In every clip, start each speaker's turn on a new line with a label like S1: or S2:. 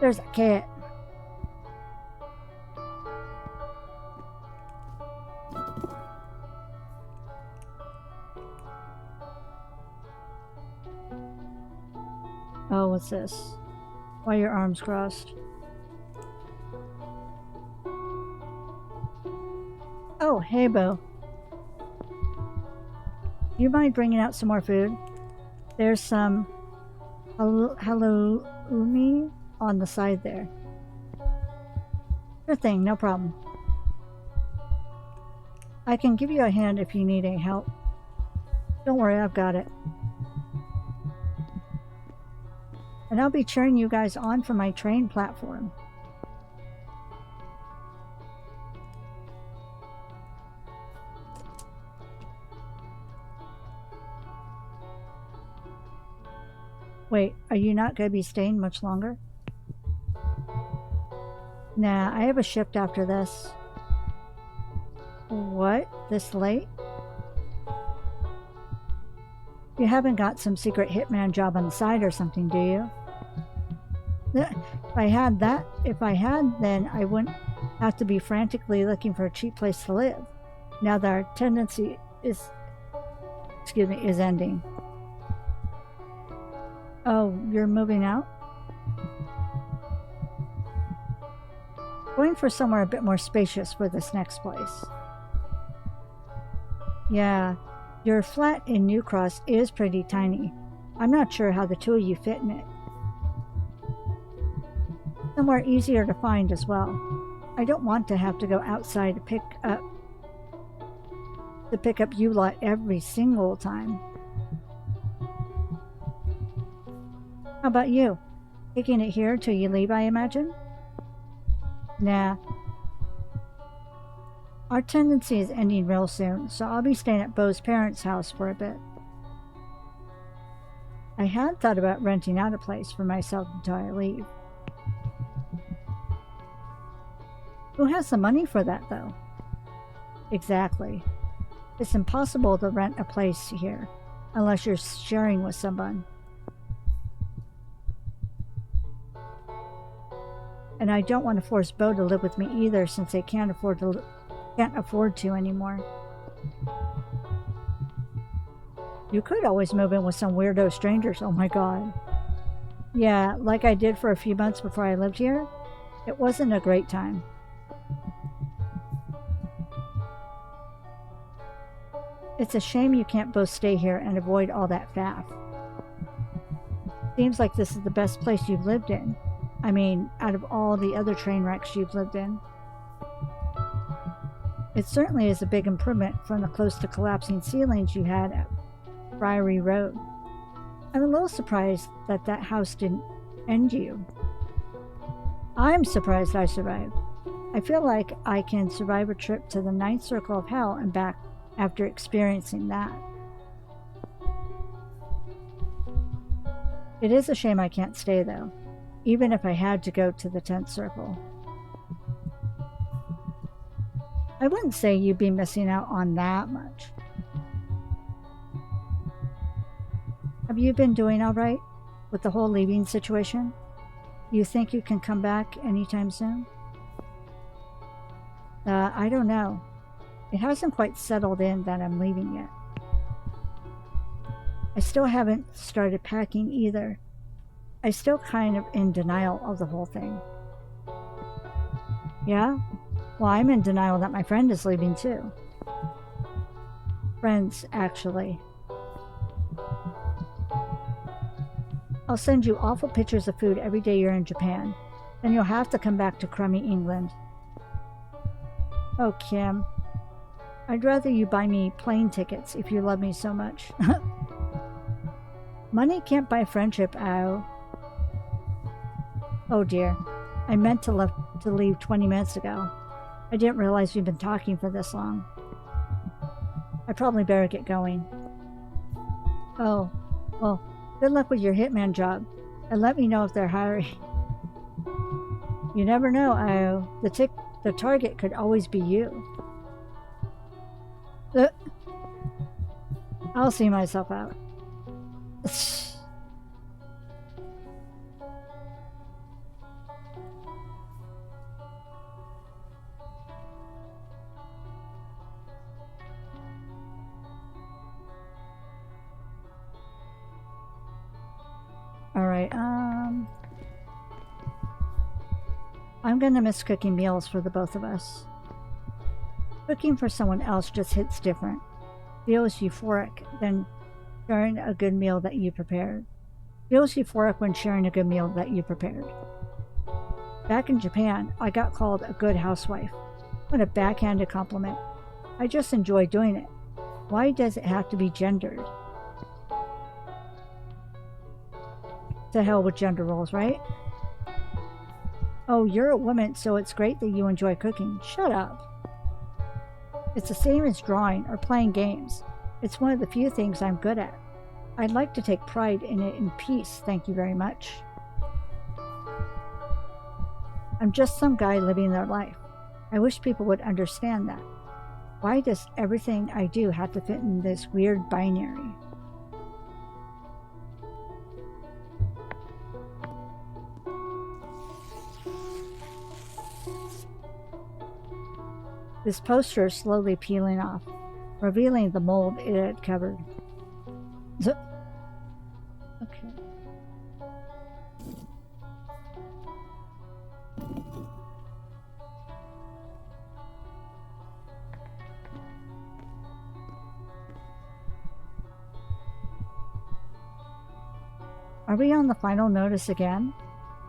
S1: There's a cat. Oh, what's this? Why are your arms crossed? Oh, hey, Bo. Do you mind bringing out some more food? There's some halloumi on the side there. Sure thing, no problem. I can give you a hand if you need any help. Don't worry, I've got it. And I'll be cheering you guys on from my train platform. Wait, are you not going to be staying much longer? Nah, I have a shift after this. What? This late? You haven't got some secret hitman job on the side or something, do you? If I had, then I wouldn't have to be frantically looking for a cheap place to live. Now that our tendency is ending. Oh, you're moving out? Going for somewhere a bit more spacious for this next place. Yeah, your flat in New Cross is pretty tiny. I'm not sure how the two of you fit in it. Somewhere easier to find as well. I don't want to have to go outside to pick up you lot every single time. How about you? Taking it here till you leave, I imagine? Nah. Our tendency is ending real soon, so I'll be staying at Bo's parents' house for a bit. I had thought about renting out a place for myself until I leave. Who has the money for that, though? Exactly. It's impossible to rent a place here, unless you're sharing with someone. And I don't want to force Bo to live with me either, since they can't afford to anymore. You could always move in with some weirdo strangers, oh my god. Yeah, like I did for a few months before I lived here. It wasn't a great time. It's a shame you can't both stay here and avoid all that faff. Seems like this is the best place you've lived in. I mean, out of all the other train wrecks you've lived in. It certainly is a big improvement from the close to collapsing ceilings you had at Priory Road. I'm a little surprised that that house didn't end you. I'm surprised I survived. I feel like I can survive a trip to the ninth circle of hell and back after experiencing that. It is a shame I can't stay, though, even if I had to go to the 10th circle. I wouldn't say you'd be missing out on that much. Have you been doing all right with the whole leaving situation? You think you can come back anytime soon? I don't know. It hasn't quite settled in that I'm leaving yet. I still haven't started packing either. I'm still kind of in denial of the whole thing. Yeah? Well, I'm in denial that my friend is leaving too. Friends, actually. I'll send you awful pictures of food every day you're in Japan. Then you'll have to come back to crummy England. Oh, Kim. I'd rather you buy me plane tickets if you love me so much. Money can't buy friendship, Ao. Oh dear. I meant to leave 20 minutes ago. I didn't realize we've been talking for this long. I probably better get going. Oh, well, good luck with your hitman job. And let me know if they're hiring. You never know, Ao. The target could always be you. I'll see myself out. Alright, I'm gonna miss cooking meals for the both of us. Cooking for someone else just hits different. Feels euphoric than sharing a good meal that you prepared. Feels euphoric when sharing a good meal that you prepared. Back in Japan, I got called a good housewife. What a backhanded compliment. I just enjoy doing it. Why does it have to be gendered? To hell with gender roles, right? Oh, you're a woman, so it's great that you enjoy cooking. Shut up. It's the same as drawing or playing games. It's one of the few things I'm good at. I'd like to take pride in it in peace, thank you very much. I'm just some guy living their life. I wish people would understand that. Why does everything I do have to fit in this weird binary? This poster is slowly peeling off, revealing the mold it had covered. Okay. Are we on the final notice again?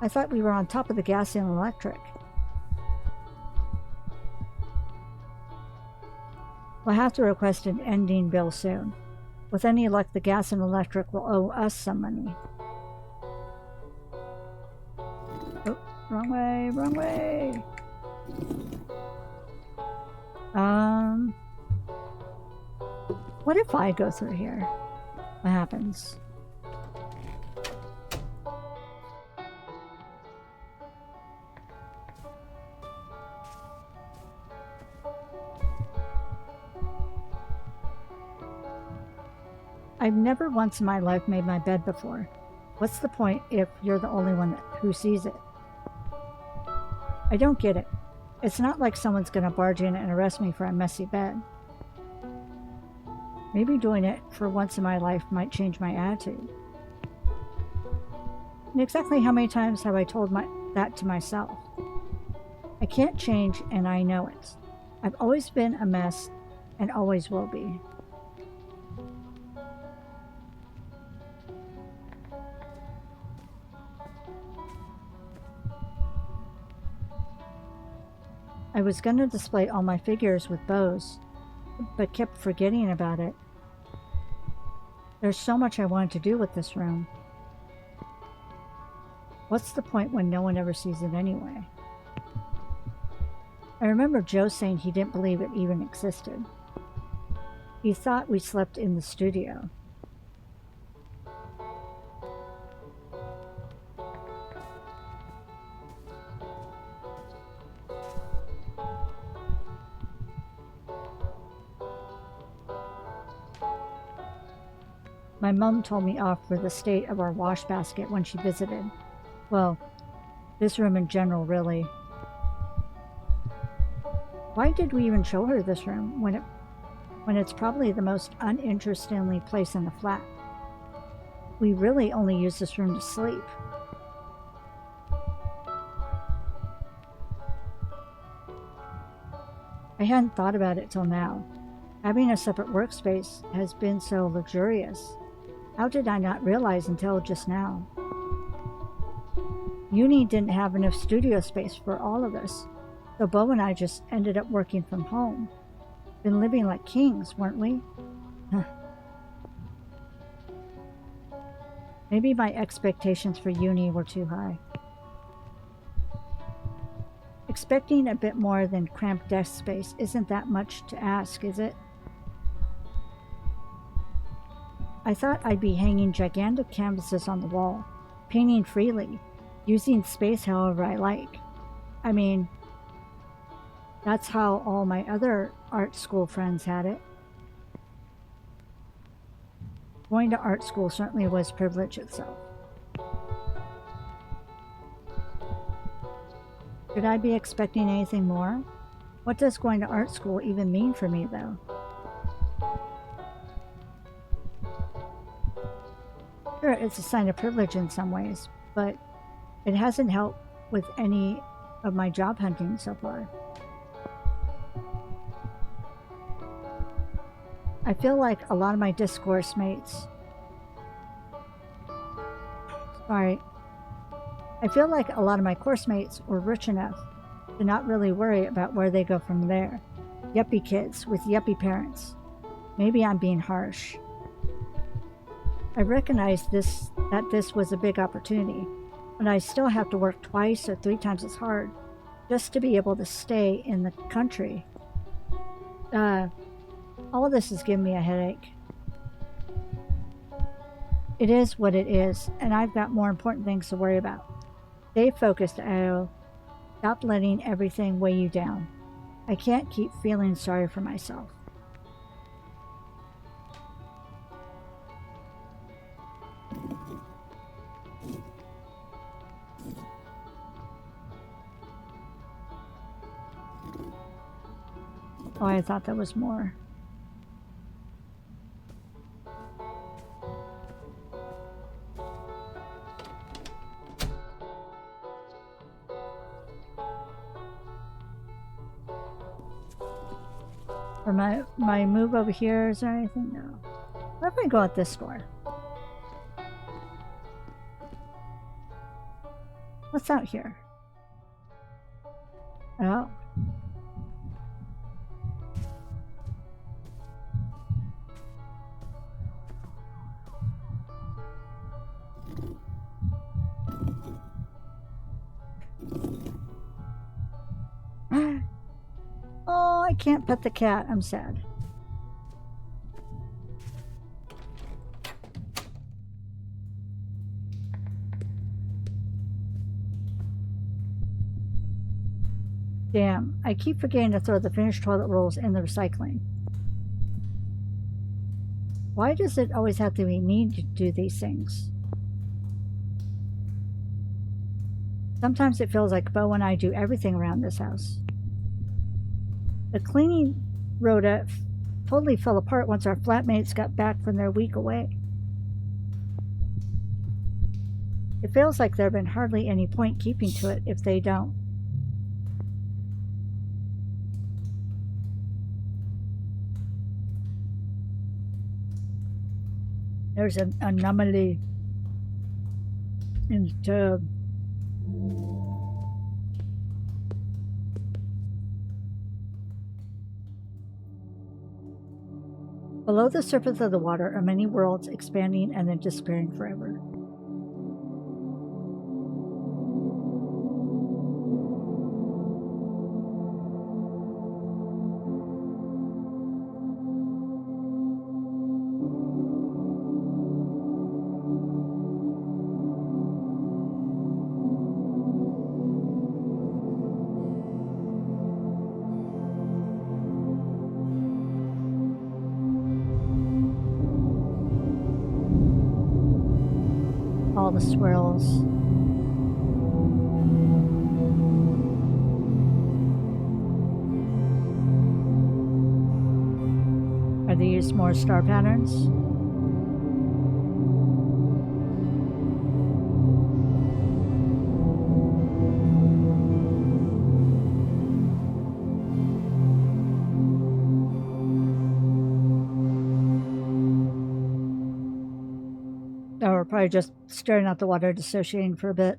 S1: I thought we were on top of the gas and electric. We'll have to request an ending bill soon. With any luck, the gas and electric will owe us some money. Oh, wrong way, wrong way! What if I go through here? What happens? I've never once in my life made my bed before. What's the point if you're the only one who sees it? I don't get it. It's not like someone's gonna barge in and arrest me for a messy bed. Maybe doing it for once in my life might change my attitude. And exactly how many times have I told that to myself? I can't change, and I know it. I've always been a mess, and always will be. I was going to display all my figures with bows, but kept forgetting about it. There's so much I wanted to do with this room. What's the point when no one ever sees it anyway? I remember Joe saying he didn't believe it even existed. He thought we slept in the studio. My mom told me off for the state of our wash basket when she visited. Well, this room in general, really. Why did we even show her this room when it's probably the most uninterestingly place in the flat? We really only use this room to sleep. I hadn't thought about it till now. Having a separate workspace has been so luxurious. How did I not realize until just now? Uni didn't have enough studio space for all of us, so Bo and I just ended up working from home. Been living like kings, weren't we? Maybe my expectations for uni were too high. Expecting a bit more than cramped desk space isn't that much to ask, is it? I thought I'd be hanging gigantic canvases on the wall, painting freely, using space however I like. I mean, that's how all my other art school friends had it. Going to art school certainly was privilege itself. Should I be expecting anything more? What does going to art school even mean for me, though? Sure, it's a sign of privilege in some ways, but it hasn't helped with any of my job hunting so far. I feel like a lot of my discourse mates... Sorry. I feel like a lot of my course mates were rich enough to not really worry about where they go from there. Yuppie kids with yuppie parents. Maybe I'm being harsh. I recognize that this was a big opportunity, but I still have to work twice or 3 times as hard just to be able to stay in the country. All of this is giving me a headache. It is what it is, and I've got more important things to worry about. Stay focused, Ao. Stop letting everything weigh you down. I can't keep feeling sorry for myself. Oh, I thought that was more. For my move over here, is there anything? No. What if I go at this door? What's out here? Oh. Oh, I can't pet the cat. I'm sad. Damn, I keep forgetting to throw the finished toilet rolls in the recycling. Why does it always have to be me to do these things? Sometimes it feels like Bo and I do everything around this house. The cleaning rota totally fell apart once our flatmates got back from their week away. It feels like there'd been hardly any point keeping to it if they don't. There's an anomaly in the tub. Below the surface of the water are many worlds expanding and then disappearing forever. All the swirls. Are these more star patterns? Or probably just staring at the water, dissociating for a bit.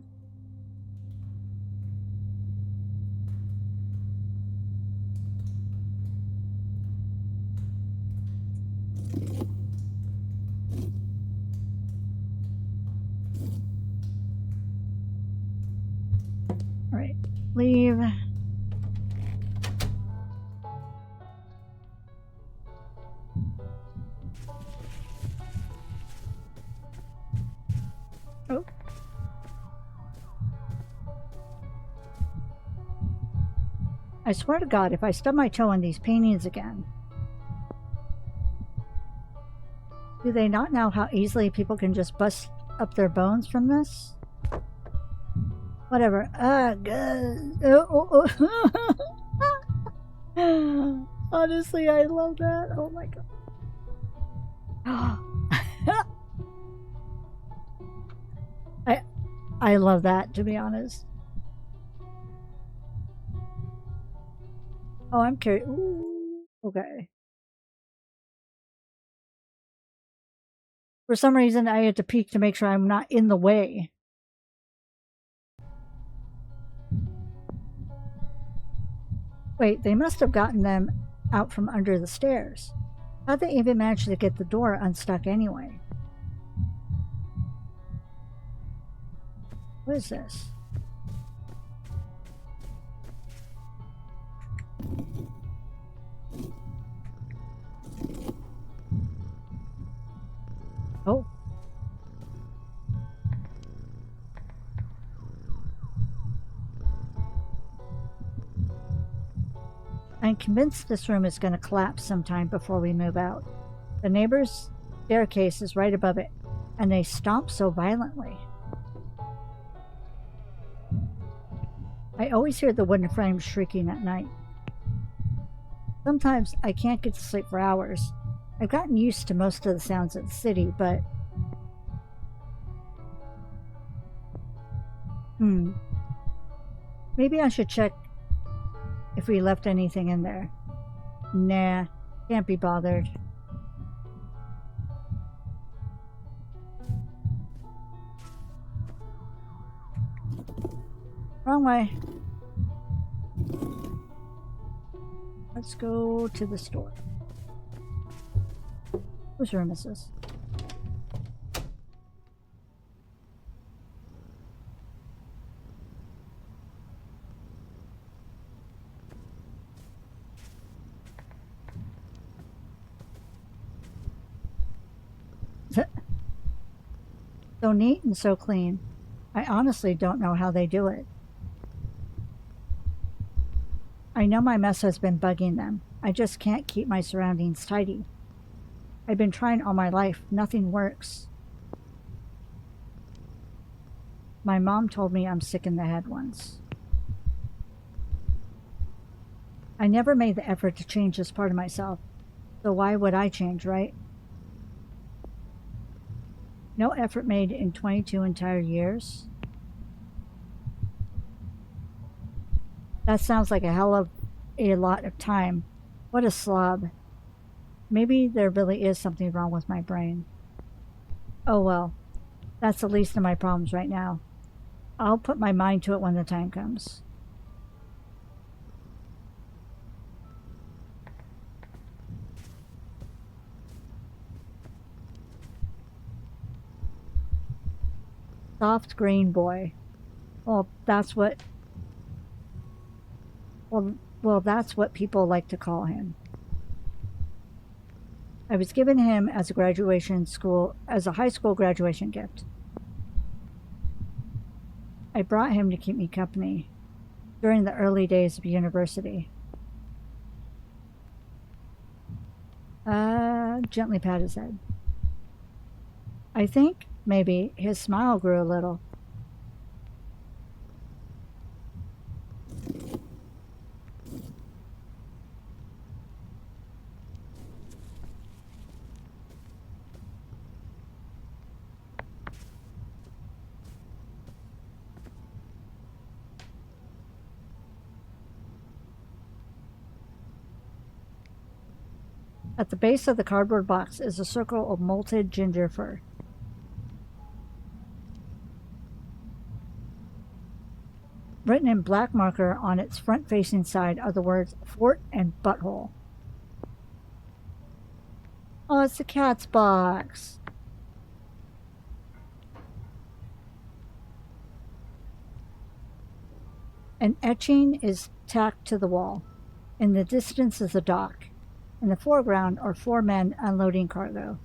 S1: All right, leave. Oh. I swear to God, if I stub my toe on these paintings again. Do they not know how easily people can just bust up their bones from this? Whatever. Honestly, I love that. Oh my God. I love that, to be honest. Oh, I'm curious. Ooh, okay. For some reason, I had to peek to make sure I'm not in the way. Wait, they must have gotten them out from under the stairs. How'd they even manage to get the door unstuck anyway? What is this? Oh. I'm convinced this room is going to collapse sometime before we move out. The neighbor's staircase is right above it, and they stomp so violently. I always hear the wooden frames shrieking at night. Sometimes I can't get to sleep for hours. I've gotten used to most of the sounds of the city, but... Maybe I should check if we left anything in there. Nah, can't be bothered. Wrong way. Let's go to the store. Whose room is this? So neat and so clean. I honestly don't know how they do it. I know my mess has been bugging them. I just can't keep my surroundings tidy. I've been trying all my life. Nothing works. My mom told me I'm sick in the head once. I never made the effort to change this part of myself, so why would I change, right? No effort made in 22 entire years? That sounds like a hell of a lot of time. What a slob. Maybe there really is something wrong with my brain. Oh well, that's the least of my problems right now. I'll put my mind to it when the time comes. Soft green boy. Well, that's what... Well, that's what people like to call him. I was given him as a high school graduation gift. I brought him to keep me company during the early days of university. Gently pat his head. I think, maybe, his smile grew a little. At the base of the cardboard box is a circle of molted ginger fur. Written in black marker on its front-facing side are the words fort and butthole. Oh, it's the cat's box. An etching is tacked to the wall. In the distance is a dock. In the foreground are 4 men unloading cargo.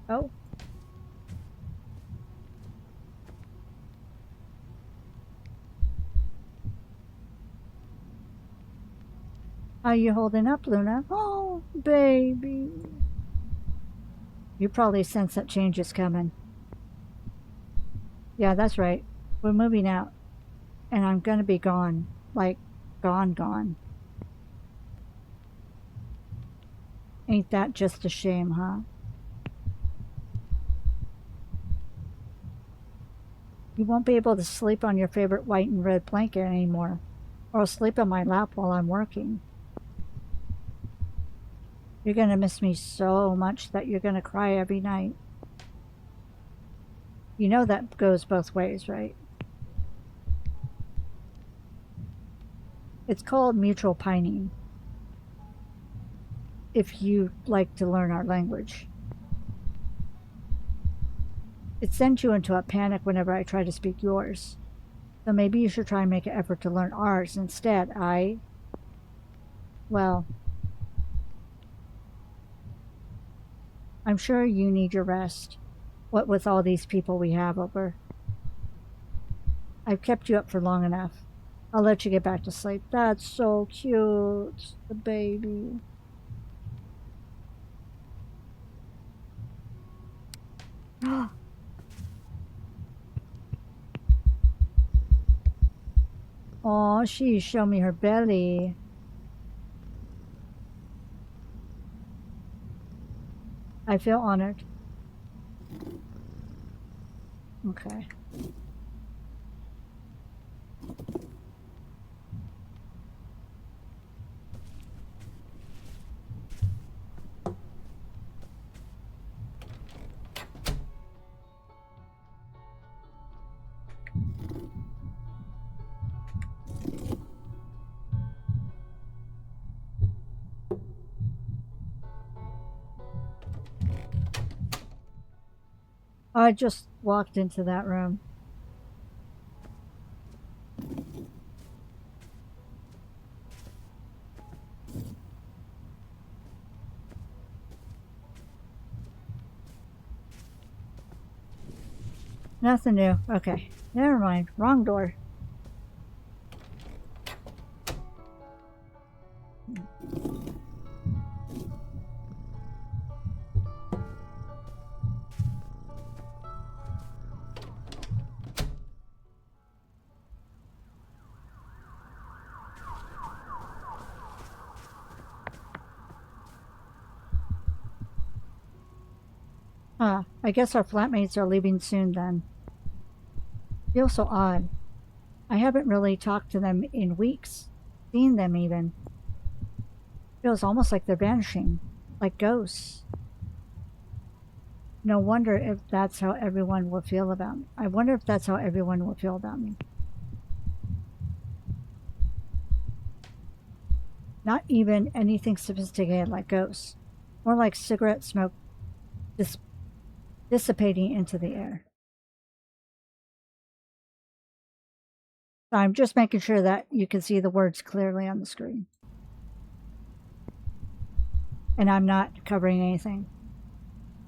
S1: Oh. How you holding up, Luna? Oh, baby. You probably sense that change is coming. Yeah, that's right. We're moving out. And I'm gonna be gone. Like, gone. Ain't that just a shame, huh? You won't be able to sleep on your favorite white and red blanket anymore, or sleep on my lap while I'm working. You're gonna miss me so much that you're gonna cry every night. You know that goes both ways, right? It's called mutual pining. If you like to learn our language. It sends you into a panic whenever I try to speak yours. So maybe you should try and make an effort to learn ours instead. Well, I'm sure you need your rest. What with all these people we have over. I've kept you up for long enough. I'll let you get back to sleep. That's so cute. The baby. Oh, she showed me her belly. I feel honored. Okay. I just walked into that room. Nothing new. Okay. Never mind. Wrong door. Huh. I guess our flatmates are leaving soon then. Feels so odd. I haven't really talked to them in weeks. Seen them even. Feels almost like they're vanishing. Like ghosts. No wonder if that's how everyone will feel about me. I wonder if that's how everyone will feel about me. Not even anything sophisticated like ghosts. More like cigarette smoke dissipating into the air. So I'm just making sure that you can see the words clearly on the screen. And I'm not covering anything.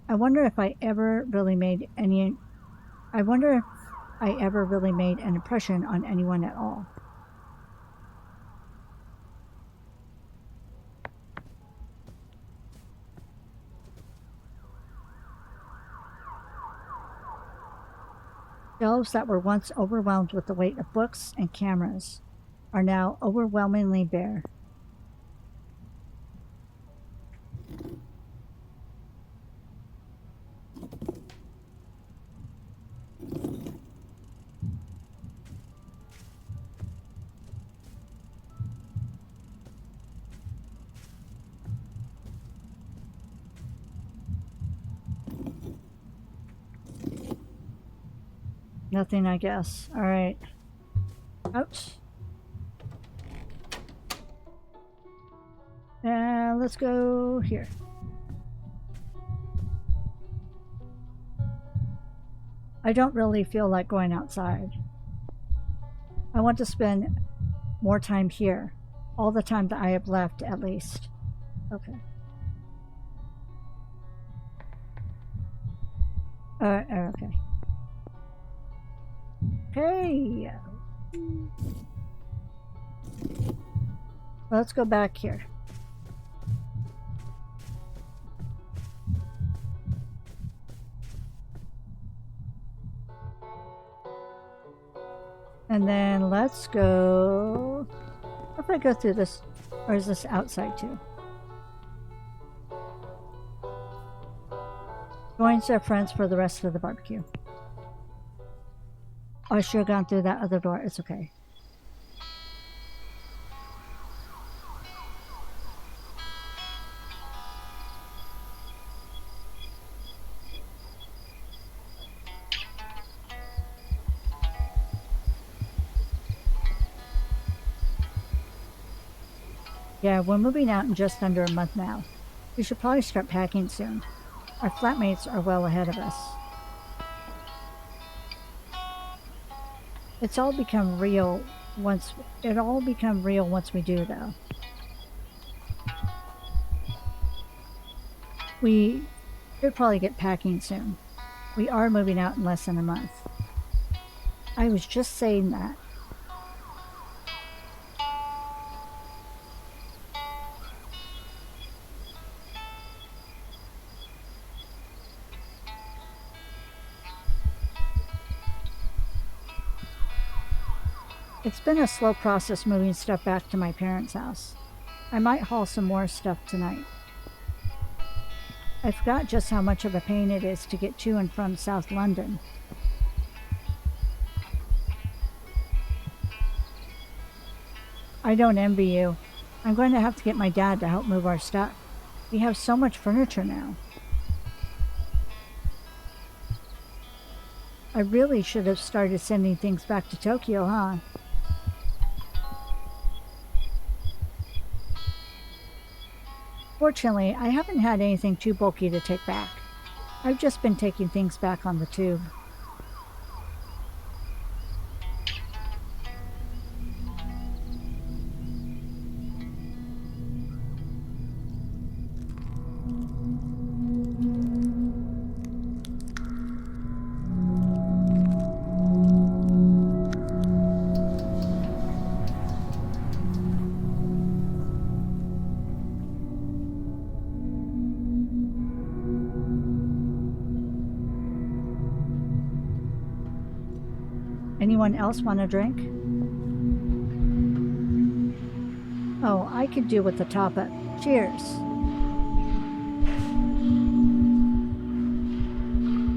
S1: I wonder if I ever really made an impression on anyone at all. Shelves that were once overwhelmed with the weight of books and cameras are now overwhelmingly bare. Nothing, I guess. All right. Ouch. And let's go here. I don't really feel like going outside. I want to spend more time here. All the time that I have left, at least. Okay. Okay. Hey! Let's go back here. And then let's go... What if I go through this? Or is this outside too? Joins their friends for the rest of the barbecue. Oh, I should have gone through that other door. It's okay. Yeah, we're moving out in just under a month now. We should probably start packing soon. Our flatmates are well ahead of us. It all become real once we do, though. We should probably get packing soon. We are moving out in less than a month. I was just saying that. It's been a slow process moving stuff back to my parents' house. I might haul some more stuff tonight. I forgot just how much of a pain it is to get to and from South London. I don't envy you. I'm going to have to get my dad to help move our stuff. We have so much furniture now. I really should have started sending things back to Tokyo, huh? Fortunately, I haven't had anything too bulky to take back. I've just been taking things back on the tube. Anyone else want a drink? Oh, I could do with the top-up. Cheers.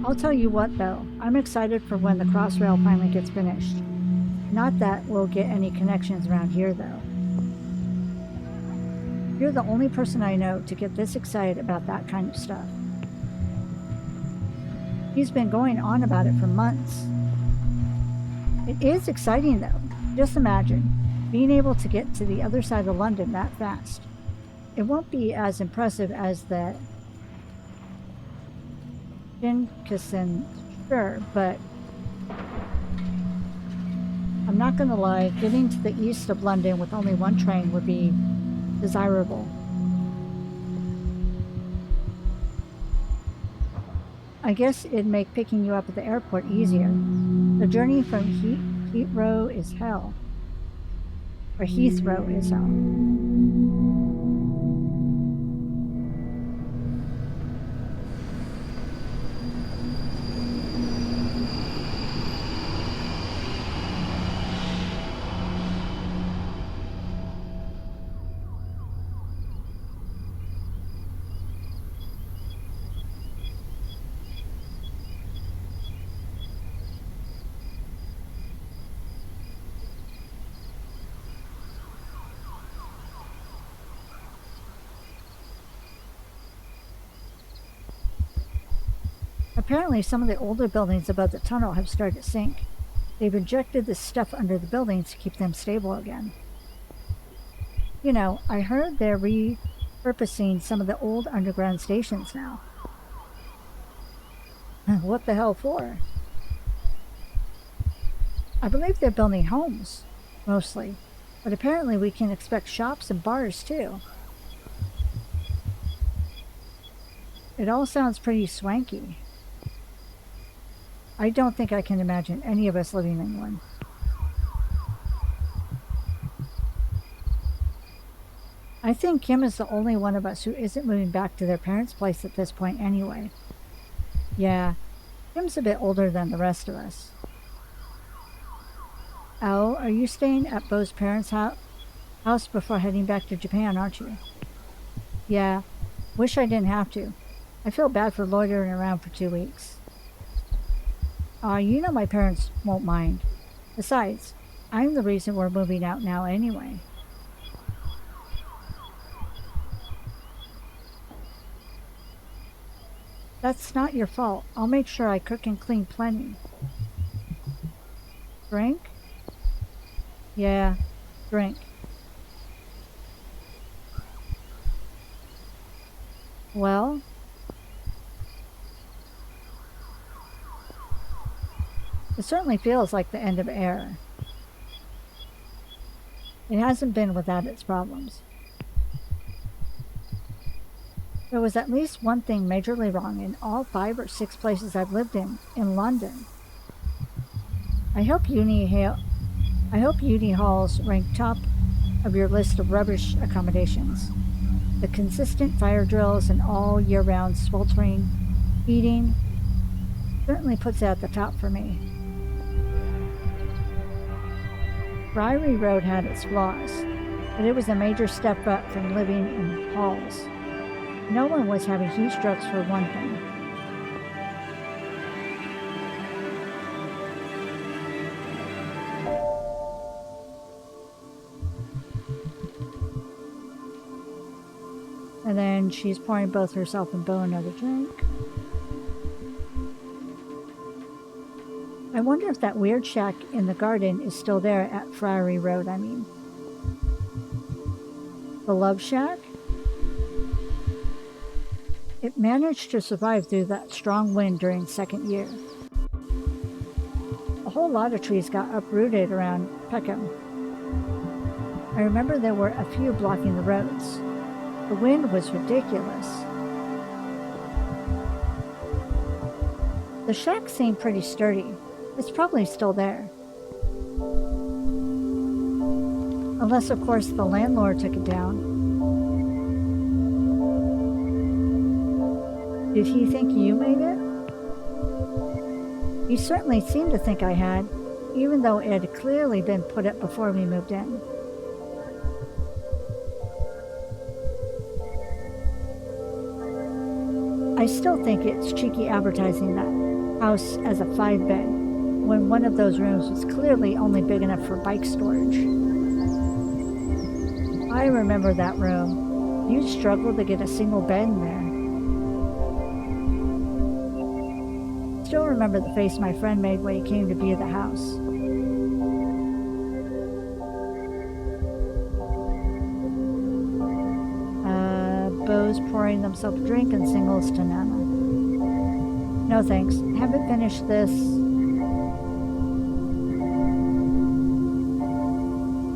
S1: I'll tell you what, though. I'm excited for when the Crossrail finally gets finished. Not that we'll get any connections around here, though. You're the only person I know to get this excited about that kind of stuff. He's been going on about it for months. It is exciting, though. Just imagine being able to get to the other side of London that fast. It won't be as impressive as the Shinkansen, sure, but I'm not gonna lie, getting to the east of London with only one train would be desirable. I guess it'd make picking you up at the airport easier. The journey from Heathrow is hell. Or Heathrow is hell. Apparently, some of the older buildings above the tunnel have started to sink. They've injected this stuff under the buildings to keep them stable again. You know, I heard they're repurposing some of the old underground stations now. What the hell for? I believe they're building homes, mostly. But apparently we can expect shops and bars, too. It all sounds pretty swanky. I don't think I can imagine any of us living in one. I think Kim is the only one of us who isn't moving back to their parents' place at this point anyway. Yeah, Kim's a bit older than the rest of us. Al, are you staying at Bo's parents' house before heading back to Japan, aren't you? Yeah, wish I didn't have to. I feel bad for loitering around for 2 weeks. You know my parents won't mind. Besides, I'm the reason we're moving out now anyway. That's not your fault. I'll make sure I cook and clean plenty. Drink? Yeah, drink. Well? It certainly feels like the end of era. It hasn't been without its problems. There was at least one thing majorly wrong in all 5 or 6 places I've lived in London. I hope uni halls rank top of your list of rubbish accommodations. The consistent fire drills and all year-round sweltering heating certainly puts it at the top for me. Priory Road had its flaws, but it was a major step up from living in halls. No one was having heat strokes for one thing. And then she's pouring both herself and Bo another drink. I wonder if that weird shack in the garden is still there at Friary Road, I mean. The Love Shack? It managed to survive through that strong wind during second year. A whole lot of trees got uprooted around Peckham. I remember there were a few blocking the roads. The wind was ridiculous. The shack seemed pretty sturdy. It's probably still there. Unless, of course, the landlord took it down. Did he think you made it? He certainly seemed to think I had, even though it had clearly been put up before we moved in. I still think it's cheeky advertising that house as a 5-bed, when one of those rooms was clearly only big enough for bike storage. I remember that room. You struggled to get a single bed in there. Still remember the face my friend made when he came to view the house. Bo's pouring themselves a drink and singles to Nana. No thanks. Haven't finished this.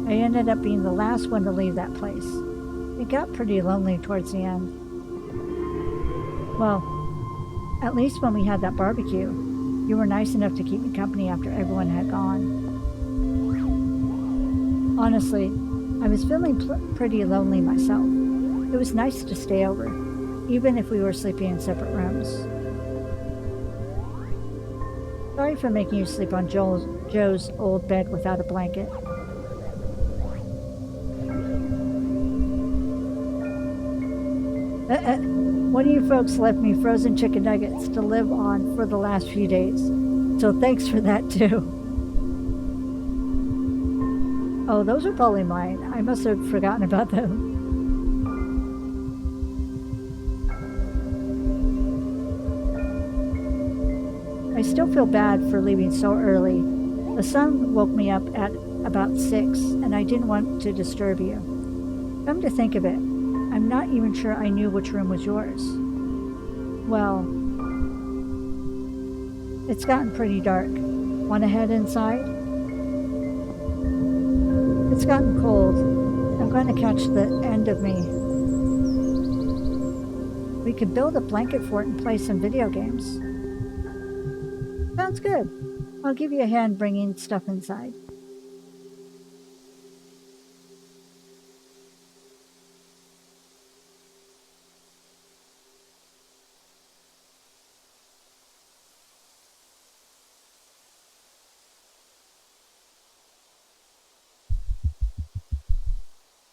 S1: I ended up being the last one to leave that place. It got pretty lonely towards the end. Well, at least when we had that barbecue, you were nice enough to keep me company after everyone had gone. Honestly, I was feeling pretty lonely myself. It was nice to stay over, even if we were sleeping in separate rooms. Sorry for making you sleep on Joe's old bed without a blanket. One of you folks left me frozen chicken nuggets to live on for the last few days, so thanks for that too. Oh, those are probably mine. I must have forgotten about them. I still feel bad for leaving so early. The sun woke me up at about 6, and I didn't want to disturb you. Come to think of it, I'm not even sure I knew which room was yours. Well, it's gotten pretty dark. Want to head inside? It's gotten cold. I'm going to catch the end of me. We could build a blanket fort and play some video games. Sounds good. I'll give you a hand bringing stuff inside.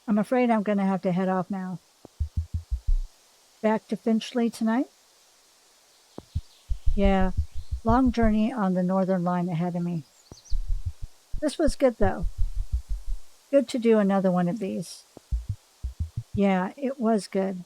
S1: I'm afraid I'm going to have to head off now. Back to Finchley tonight? Yeah, long journey on the northern line ahead of me. This was good, though. Good to do another one of these. Yeah, it was good.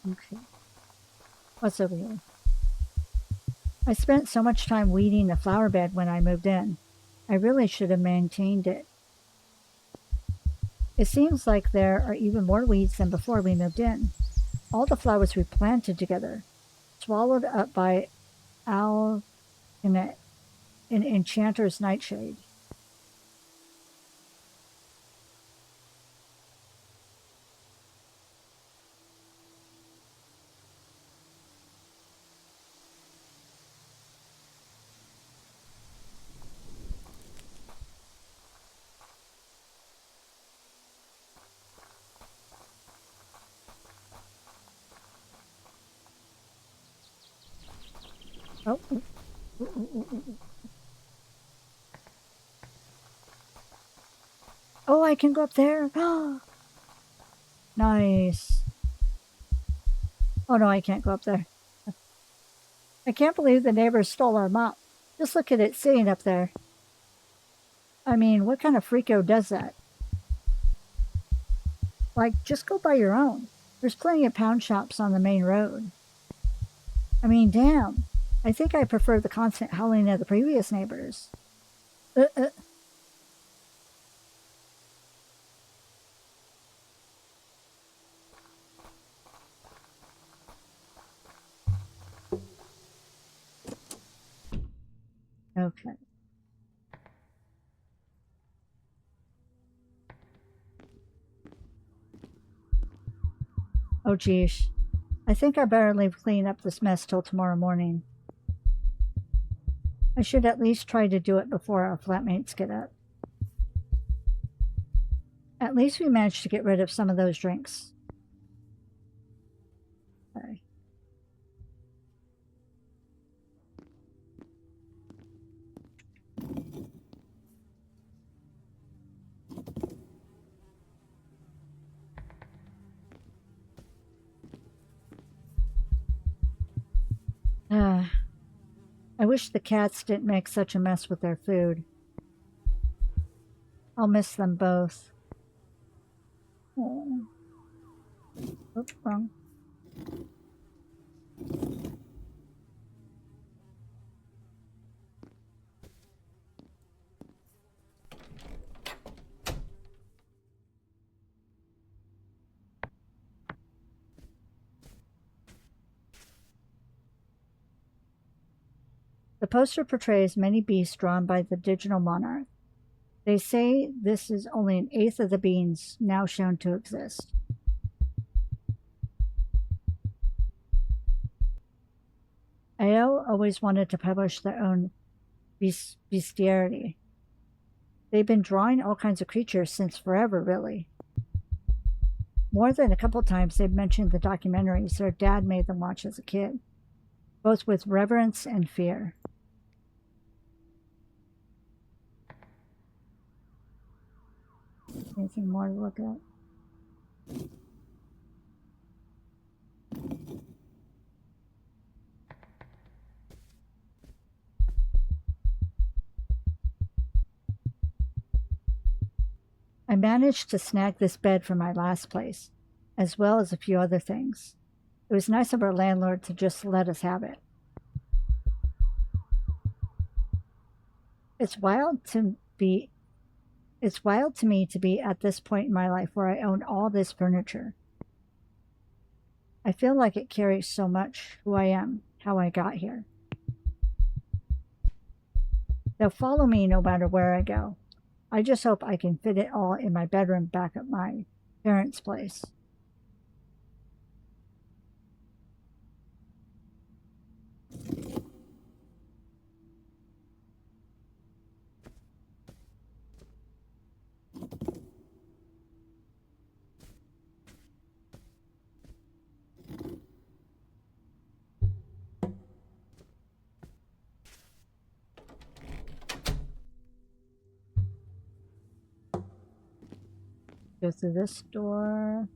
S1: Okay. What's over here? I spent so much time weeding the flower bed when I moved in. I really should have maintained it. It seems like there are even more weeds than before we moved in. All the flowers we planted together, swallowed up by owl in an enchanter's nightshade. Oh, ooh, ooh, ooh, ooh. Oh, I can go up there. Nice. Oh no, I can't go up there. I can't believe the neighbors stole our mop. Just look at it sitting up there. I mean, what kind of freako does that? Like, just go buy your own. There's plenty of pound shops on the main road. I mean, damn. I think I prefer the constant howling of the previous neighbors. Uh, uh, okay. Oh, geez. I think I better leave clean up this mess till tomorrow morning. I should at least try to do it before our flatmates get up. At least we managed to get rid of some of those drinks. Okay. I wish the cats didn't make such a mess with their food. I'll miss them both. Oh. Oops, wrong. The poster portrays many beasts drawn by the digital monarch. They say this is only an eighth of the beings now shown to exist. AO always wanted to publish their own bestiarity. They've been drawing all kinds of creatures since forever, really. More than a couple times they've mentioned the documentaries their dad made them watch as a kid, both with reverence and fear. Anything more to look at? I managed to snag this bed from my last place, as well as a few other things. It was nice of our landlord to just let us have it. It's wild to be it's wild to me to be at this point in my life where I own all this furniture. I feel like it carries so much who I am, how I got here. They'll follow me no matter where I go. I just hope I can fit it all in my bedroom back at my parents' place. Go through this door.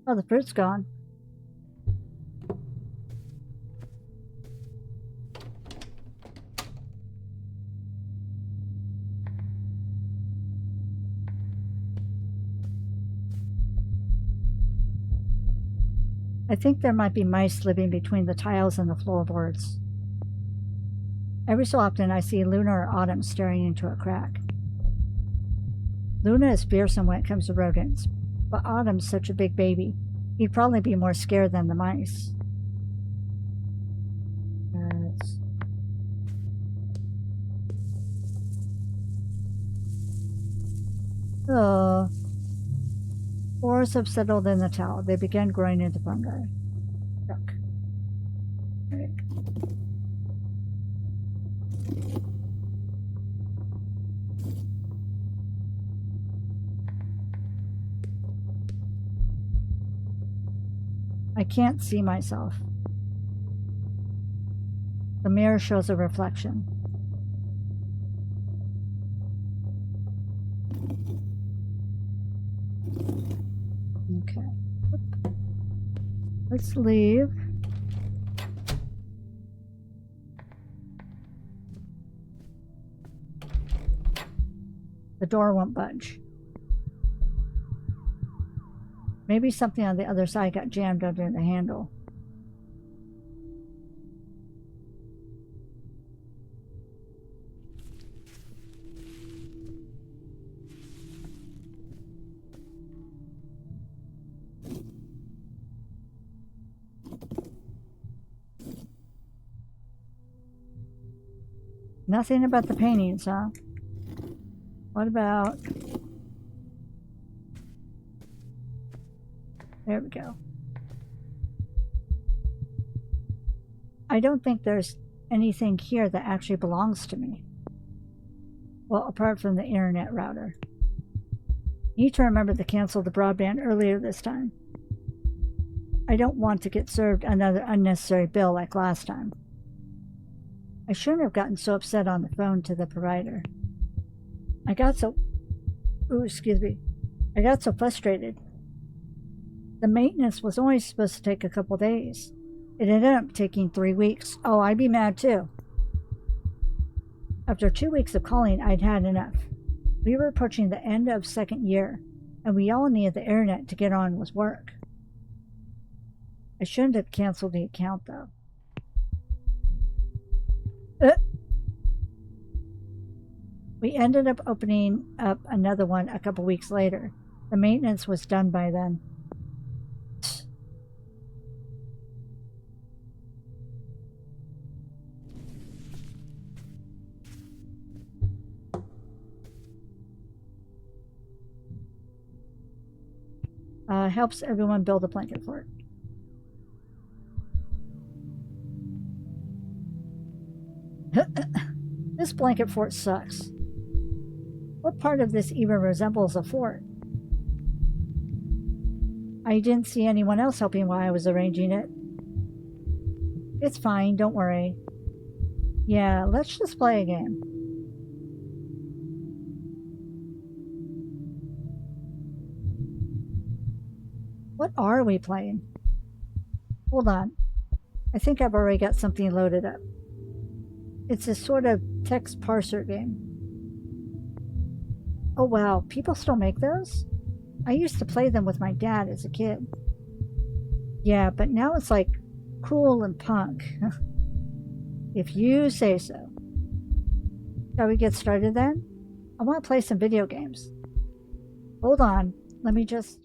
S1: Oh, the fruit's gone. I think there might be mice living between the tiles and the floorboards. Every so often I see Luna or Autumn staring into a crack. Luna is fearsome when it comes to rodents, but Autumn's such a big baby. He'd probably be more scared than the mice. Oh. Spores have settled in the towel. They began growing into fungi. Yuck. Right. I can't see myself. The mirror shows a reflection. Okay. Let's leave. The door won't budge. Maybe something on the other side got jammed under the handle. Nothing about the paintings, huh? What about... There we go. I don't think there's anything here that actually belongs to me. Well, apart from the internet router. Need to remember to cancel the broadband earlier this time. I don't want to get served another unnecessary bill like last time. I shouldn't have gotten so upset on the phone to the provider. I got so frustrated. The maintenance was only supposed to take a couple days. It ended up taking 3 weeks. Oh, I'd be mad too. After 2 weeks of calling, I'd had enough. We were approaching the end of second year, and we all needed the internet to get on with work. I shouldn't have canceled the account, though. We ended up opening up another one a couple weeks later. The maintenance was done by then. Helps everyone build a blanket fort. This blanket fort sucks. What part of this even resembles a fort? I didn't see anyone else helping while I was arranging it. It's fine, don't worry. Yeah, let's just play a game. What are we playing? Hold on. I think I've already got something loaded up. It's a sort of text parser game. Oh wow, people still make those? I used to play them with my dad as a kid. Yeah, but now it's like cool and punk. If you say so. Shall we get started then? I want to play some video games. Hold on, let me just...